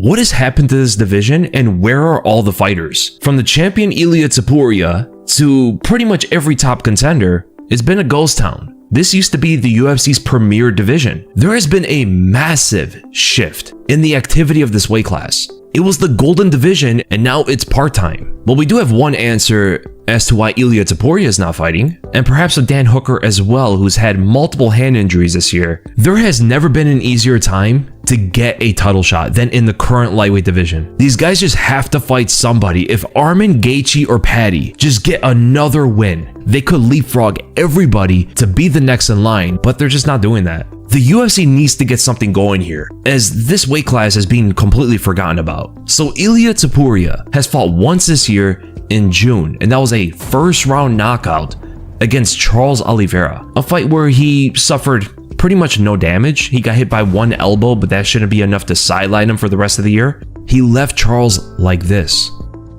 What has happened to this division and where are all the fighters? From the champion Ilia Topuria to pretty much every top contender, it's been a ghost town. This used to be the UFC's premier division. There has been a massive shift in the activity of this weight class. It was the golden division and now it's part-time. Well, we do have one answer as to why Ilia Topuria is not fighting, and perhaps with Dan Hooker as well, who's had multiple hand injuries this year. There has never been an easier time to get a title shot than in the current lightweight division. These guys just have to fight somebody. If Arman, Gaethje, or Paddy just get another win, they could leapfrog everybody to be the next in line, but they're just not doing that. The UFC needs to get something going here, as this weight class has been completely forgotten about. So Ilia Topuria has fought once this year in June, and that was a first round knockout against Charles Oliveira, a fight where he suffered pretty much no damage. He got hit by one elbow, but that shouldn't be enough to sideline him for the rest of the year. He left Charles like this,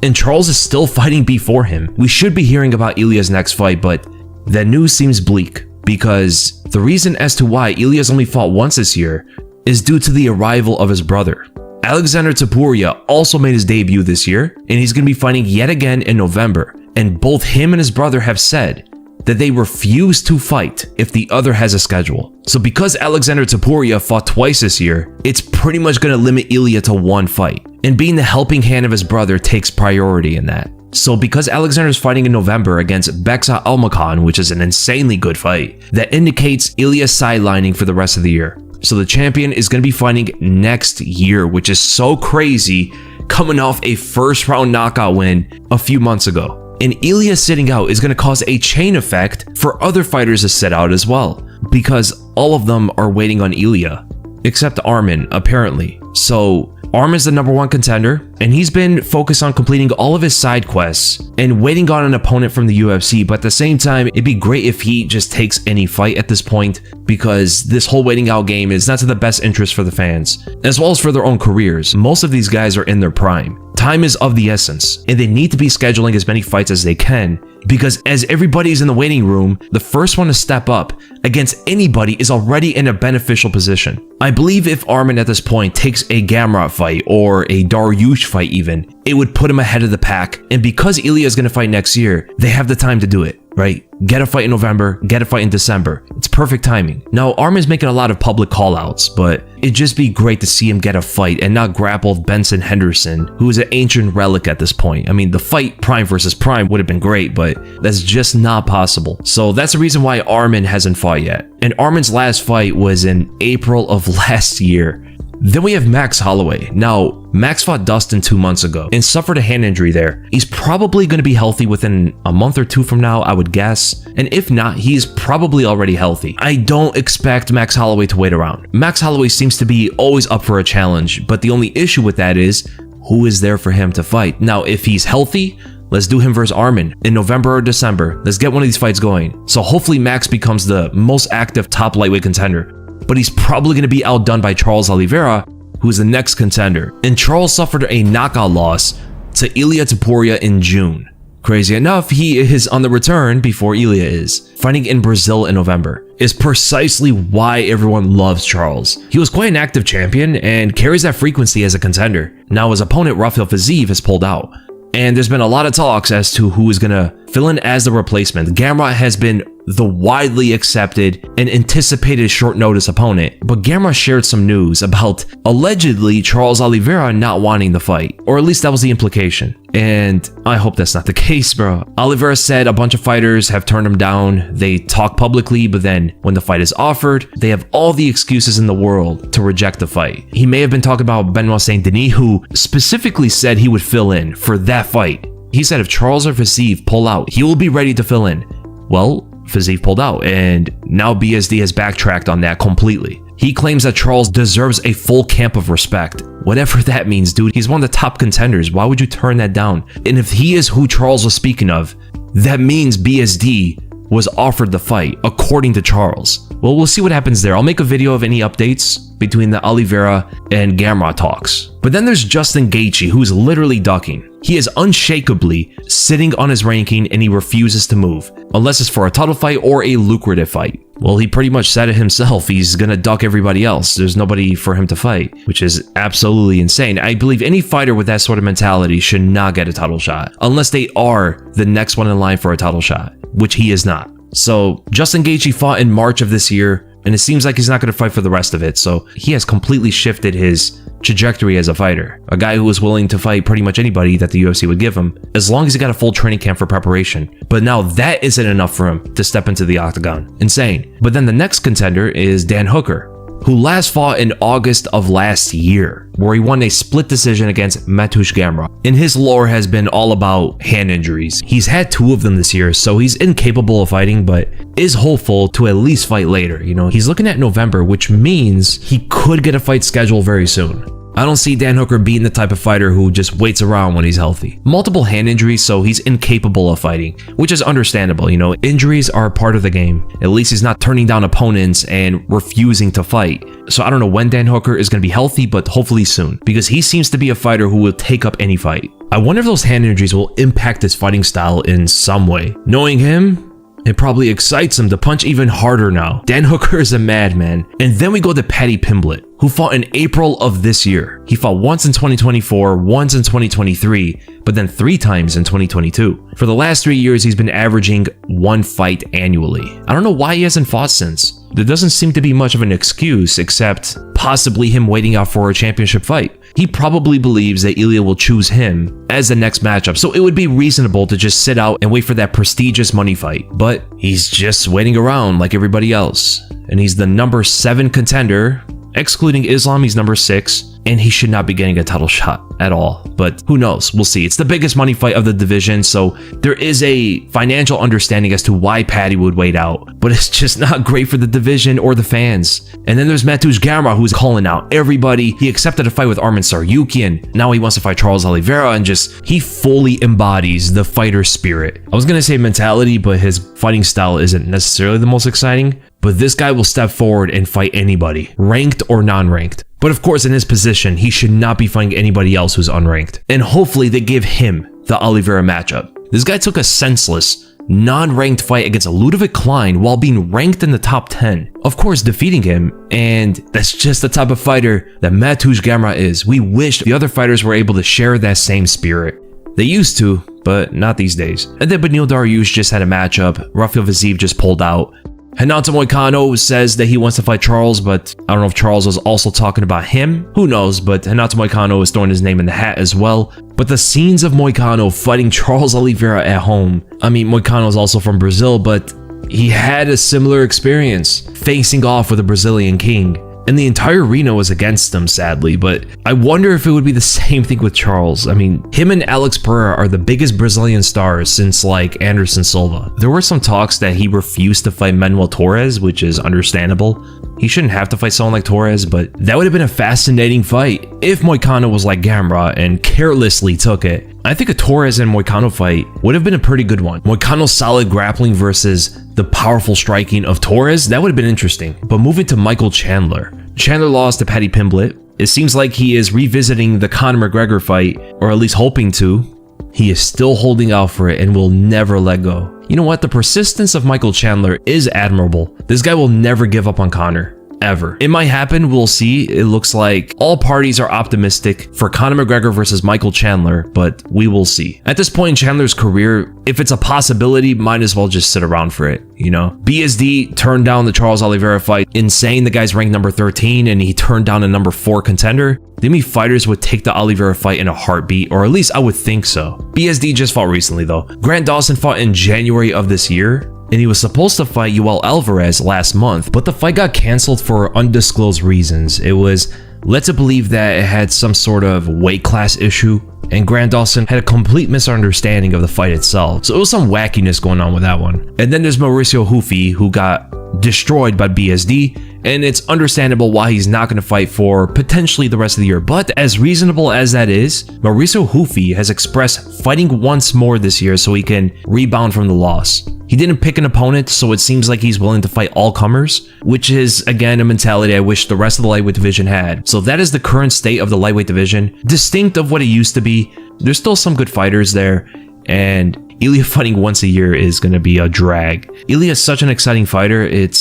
and Charles is still fighting before him. We should be hearing about Ilia's next fight, but that news seems bleak, because the reason as to why Ilia's only fought once this year is due to the arrival of his brother. Alexander Topuria also made his debut this year, and he's going to be fighting yet again in November. And both him and his brother have said that they refuse to fight if the other has a schedule. So because Alexander Topuria fought twice this year, it's pretty much going to limit Ilia to one fight. And being the helping hand of his brother takes priority in that. So because Alexander is fighting in November against Beksa Almakhan, which is an insanely good fight, that indicates Ilia sidelining for the rest of the year. So the champion is going to be fighting next year, which is so crazy, coming off a first round knockout win a few months ago. And Ilia sitting out is going to cause a chain effect for other fighters to sit out as well, because all of them are waiting on Ilia, except Arman, apparently. So Arman's the #1 contender, and he's been focused on completing all of his side quests and waiting on an opponent from the UFC, but at the same time, it'd be great if he just takes any fight at this point, because this whole waiting out game is not to the best interest for the fans, as well as for their own careers. Most of these guys are in their prime. Time is of the essence, and they need to be scheduling as many fights as they can, because as everybody's in the waiting room, the first one to step up against anybody is already in a beneficial position. I believe if Arman at this point takes a Gamrot fight or a Dariush fight even, it would put him ahead of the pack, and because Ilia is going to fight next year, they have the time to do it, right? Get a fight in November, get a fight in December. It's perfect timing. Now, Arman's making a lot of public callouts, but it'd just be great to see him get a fight and not grapple with Benson Henderson, who is an ancient relic at this point. I mean, the fight Prime versus Prime would have been great, but that's just not possible. So that's the reason why Arman hasn't fought yet. And Arman's last fight was in April of last year. Then we have Max Holloway. Now, Max fought Dustin 2 months ago and suffered a hand injury there. He's probably going to be healthy within a month or two from now, I would guess. And if not, he's probably already healthy. I don't expect Max Holloway to wait around. Max Holloway seems to be always up for a challenge, but the only issue with that is who is there for him to fight. Now, if he's healthy, let's do him versus Arman in November or December. Let's get one of these fights going. So hopefully Max becomes the most active top lightweight contender. But he's probably going to be outdone by Charles Oliveira, who's the next contender. And Charles suffered a knockout loss to Ilia Topuria in June. Crazy enough, he is on the return before Ilia is. Fighting in Brazil in November is precisely why everyone loves Charles. He was quite an active champion and carries that frequency as a contender. Now his opponent, Rafael Fiziev, has pulled out. And there's been a lot of talks as to who is going to fill in as the replacement. Gamrot has been the widely accepted and anticipated short notice opponent, but Gamrot shared some news about allegedly Charles Oliveira not wanting the fight, or at least that was the implication. And I hope that's not the case, bro. Oliveira said a bunch of fighters have turned him down. They talk publicly, but then when the fight is offered, they have all the excuses in the world to reject the fight. He may have been talking about Benoit Saint Denis, who specifically said he would fill in for that fight. He said if Charles or Fiziev pull out, he will be ready to fill in. Well, Fiziev pulled out, and now BSD has backtracked on that completely. He claims that Charles deserves a full camp of respect. Whatever that means, dude. He's one of the top contenders. Why would you turn that down? And if he is who Charles was speaking of, that means BSD was offered the fight, according to Charles. Well, we'll see what happens there. I'll make a video of any updates between the Oliveira and Gamrot talks. But then there's Justin Gaethje, who's literally ducking. He is unshakably sitting on his ranking and he refuses to move, unless it's for a title fight or a lucrative fight. Well, he pretty much said it himself. He's gonna duck everybody else. There's nobody for him to fight, which is absolutely insane. I believe any fighter with that sort of mentality should not get a title shot, unless they are the next one in line for a title shot, which he is not. So Justin Gaethje fought in March of this year, and it seems like he's not going to fight for the rest of it. So he has completely shifted his trajectory as a fighter. A guy who was willing to fight pretty much anybody that the UFC would give him, as long as he got a full training camp for preparation. But now that isn't enough for him to step into the octagon. Insane. But then the next contender is Dan Hooker, who last fought in August of last year, where he won a split decision against Mateusz Gamrot. And his lore has been all about hand injuries. He's had 2 of them this year, so he's incapable of fighting, but is hopeful to at least fight later. You know, he's looking at November, which means he could get a fight scheduled very soon. I don't see Dan Hooker being the type of fighter who just waits around when he's healthy. Multiple hand injuries, so he's incapable of fighting, which is understandable. You know, injuries are a part of the game. At least he's not turning down opponents and refusing to fight. So I don't know when Dan Hooker is going to be healthy, but hopefully soon, because he seems to be a fighter who will take up any fight. I wonder if those hand injuries will impact his fighting style in some way. Knowing him, it probably excites him to punch even harder now. Dan Hooker is a madman. And then we go to Paddy Pimblett, who fought in April of this year. He fought once in 2024, once in 2023, but then 3 times in 2022. For the last 3 years, he's been averaging 1 fight annually. I don't know why he hasn't fought since. There doesn't seem to be much of an excuse except possibly him waiting out for a championship fight. He probably believes that Ilia will choose him as the next matchup, so it would be reasonable to just sit out and wait for that prestigious money fight. But he's just waiting around like everybody else. And he's the number 7 contender. Excluding Islam, he's number 6, and he should not be getting a title shot at all. But who knows? We'll see. It's the biggest money fight of the division, so there is a financial understanding as to why Paddy would wait out. But it's just not great for the division or the fans. And then there's Mateusz Gamrot, who's calling out everybody. He accepted a fight with Arman Tsarukyan. Now he wants to fight Charles Oliveira, and he fully embodies the fighter spirit. I was going to say mentality, but his fighting style isn't necessarily the most exciting. But this guy will step forward and fight anybody, ranked or non-ranked. But of course, in his position, he should not be fighting anybody else who's unranked. And hopefully they give him the Oliveira matchup. This guy took a senseless, non-ranked fight against Ludovic Klein while being ranked in the top 10. Of course, defeating him, and that's just the type of fighter that Mateusz Gamrot is. We wish the other fighters were able to share that same spirit. They used to, but not these days. And then Beneil Dariush just had a matchup. Rafael Vaziev just pulled out. Renato Moicano says that he wants to fight Charles, but I don't know if Charles was also talking about him. Who knows, but Renato Moicano is throwing his name in the hat as well. But the scenes of Moicano fighting Charles Oliveira at home. I mean, Moicano is also from Brazil, but he had a similar experience facing off with a Brazilian king. And the entire arena was against him, sadly, but I wonder if it would be the same thing with Charles. I mean, him and Alex Pereira are the biggest Brazilian stars since, like, Anderson Silva. There were some talks that he refused to fight Manuel Torres, which is understandable. He shouldn't have to fight someone like Torres, but that would have been a fascinating fight if Moicano was like Gamrot and carelessly took it. I think a Torres and Moicano fight would have been a pretty good one. Moicano's solid grappling versus the powerful striking of Torres, that would have been interesting. But moving to Michael Chandler. Chandler lost to Paddy Pimblett. It seems like he is revisiting the Conor McGregor fight, or at least hoping to. He is still holding out for it and will never let go. You know what? The persistence of Michael Chandler is admirable. This guy will never give up on Conor. Ever. It might happen, we'll see. It looks like all parties are optimistic for Conor McGregor versus Michael Chandler, but we will see. At this point in Chandler's career, if it's a possibility, might as well just sit around for it, you know? BSD turned down the Charles Oliveira fight. Insane, the guy's ranked number 13 and he turned down a number 4 contender. The many fighters would take the Oliveira fight in a heartbeat, or at least I would think so. BSD just fought recently though. Grant Dawson fought in January of this year, and he was supposed to fight Yoel Alvarez last month, but the fight got canceled for undisclosed reasons. It was led to believe that it had some sort of weight class issue, and Grant Dawson had a complete misunderstanding of the fight itself. So it was some wackiness going on with that one. And then there's Mauricio Hufi, who got destroyed by BSD, and it's understandable why he's not going to fight for potentially the rest of the year. But as reasonable as that is, Mauricio Hufi has expressed fighting once more this year so he can rebound from the loss. He didn't pick an opponent, so it seems like he's willing to fight all comers, which is, again, a mentality I wish the rest of the lightweight division had. So that is the current state of the lightweight division, distinct of what it used to be. There's still some good fighters there, and Ilia fighting once a year is going to be a drag. Ilia is such an exciting fighter, it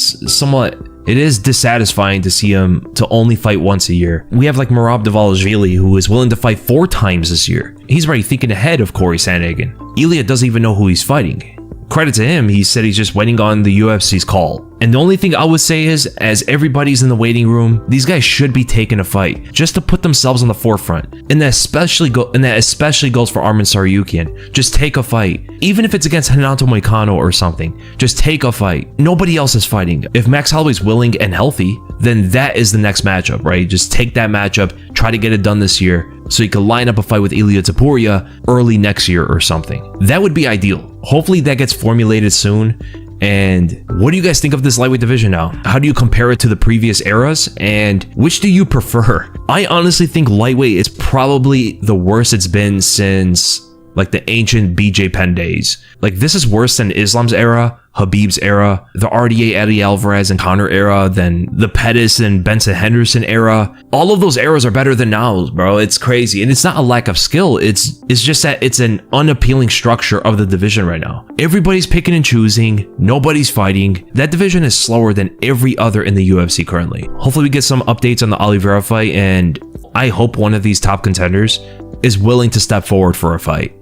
is dissatisfying to see him to only fight once a year. We have like Merab Dvalishvili, who is willing to fight 4 times this year. He's already thinking ahead of Corey Sandhagen. Ilia doesn't even know who he's fighting. Credit to him, he said he's just waiting on the UFC's call. And the only thing I would say is, as everybody's in the waiting room, these guys should be taking a fight just to put themselves on the forefront. And that especially goes for Arman Tsarukyan. Just take a fight. Even if it's against Renato Moicano or something, just take a fight. Nobody else is fighting. If Max Holloway's willing and healthy, then that is the next matchup, right? Just take that matchup, try to get it done this year, so you can line up a fight with Ilia Topuria early next year or something. That would be ideal. Hopefully that gets formulated soon. And what do you guys think of this lightweight division now? How do you compare it to the previous eras? And which do you prefer? I honestly think lightweight is probably the worst it's been since like the ancient BJ Penn days. Like, this is worse than Islam's era, Habib's era, the RDA Eddie Alvarez and Conor era, then the Pettis and Benson Henderson era. All of those eras are better than now, bro. It's crazy. And it's not a lack of skill. It's just that it's an unappealing structure of the division right now. Everybody's picking and choosing. Nobody's fighting. That division is slower than every other in the UFC currently. Hopefully we get some updates on the Oliveira fight, and I hope one of these top contenders is willing to step forward for a fight.